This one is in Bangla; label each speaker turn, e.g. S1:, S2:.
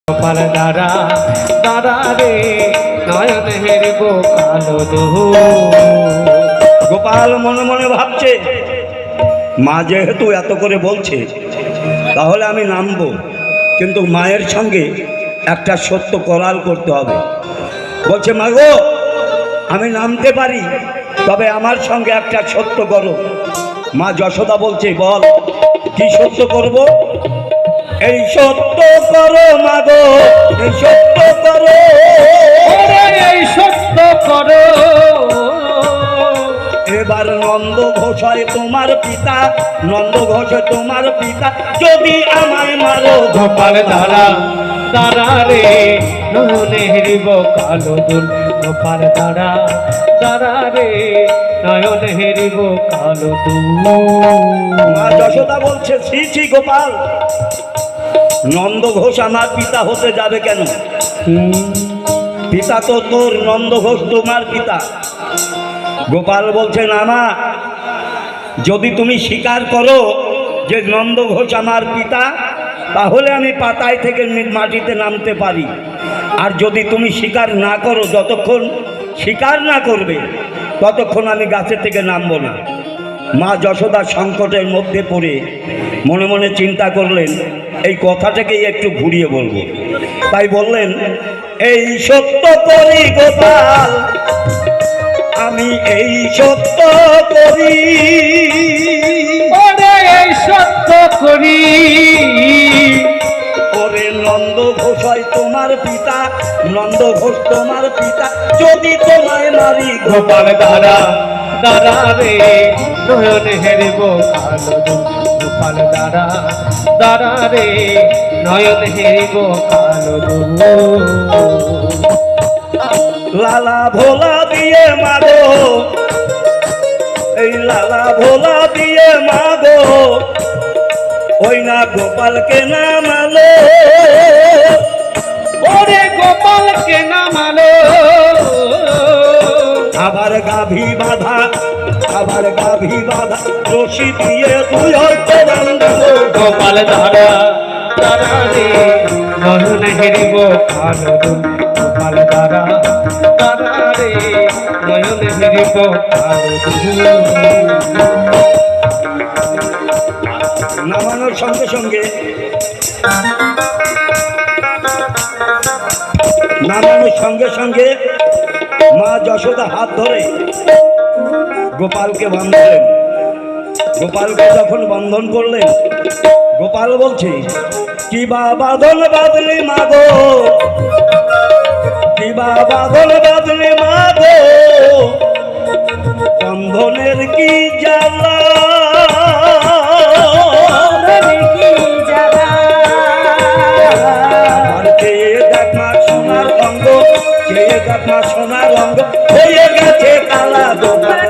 S1: গোপাল দাঁড়া দাঁড়া রে নয়ন হেরিব কালো দুহু।
S2: গোপাল মনে মনে ভাবছে, মা যেহেতু এত করে বলছে তাহলে আমি নামবো, কিন্তু মায়ের সঙ্গে একটা সত্য করাল করতে হবে। বলছে, মা গো, আমি নামতে পারি, তবে আমার সঙ্গে একটা সত্য করো। মা যশোদা বলছে, বল কি সত্য করব? এই সত্য করো মা গো, এই সত্য করো,
S1: এই সত্য করো।
S2: এবার নন্দ ঘোষায় তোমার পিতা, নন্দ ঘোষ তোমার পিতা, যদি আমায় মারো।
S1: গোপাল দাঁড়া দাঁড়া রে নয়নে হেরিব কালো দুল। গোপাল দাঁড়া দাঁড়া রে নয়নে হেরিব কালো দুল।
S2: মা যশোদা বলছে, ছি ছি গোপাল, নন্দ ঘোষ আমার পিতা হতে যাবে কেন? পিতা তো তোর, নন্দ ঘোষ তোমার পিতা। গোপাল বলছে, না মা, যদি তুমি স্বীকার করো যে নন্দ ঘোষ আমার পিতা, তাহলে আমি পাতায় থেকে মাটিতে নামতে পারি। আর যদি তুমি স্বীকার না করো, যতক্ষণ স্বীকার না করবে ততক্ষণ আমি গাছের থেকে নামবো না। মা যশোদা সংকটের মধ্যে পড়ে মনে মনে চিন্তা করলেন, এই কথাটাকেই একটু ঘুরিয়ে বলবো। তাই বললেন, এই সত্য করি গোপাল, আমি এই সত্য করি,
S1: এই সত্য করি।
S2: ওরে নন্দ ঘোষাই তোমার পিতা, নন্দ ঘোষ তোমার পিতা, যদি তোমায় মারি।
S1: গোপাল দাঁড়া দাঁড়া রে নয়নে হেরিব কালো দুল। গোপাল দাঁড়া দাঁড়া রে নয়নে হেরিব কালো দুল।
S2: লালা ভোলা দিয়ে মাগো, এই লালা ভোলা দিয়ে মাগো, ওই না গোপালকে নামালো,
S1: ওরে গোপালকে নামালো।
S2: আবার গাভী বাঁধা, আবার গাভী বাঁধা, রশি দিয়ে তুই হয়তো বাঁধলো।
S1: গোপাল দাঁড়া দাঁড়া রে নয়নে হেরিব কালো দুল। গোপাল দাঁড়া দাঁড়া রে নয়নে হেরিব কালো দুল।
S2: নামানোর সঙ্গে সঙ্গে, নামানোর সঙ্গে সঙ্গে মা যশোদা হাত ধরে গোপালকে বাঁধলেন। গোপালকে যখন বন্ধন করলেন, গোপাল বলছে, কি বা বাঁধন বাঁধলি মাগো, কি বা বাঁধন বাঁধলি মাগো, বন্ধনের কি জ্বালা, সোনার রঙ হয়ে গেছে কালা। গোপাল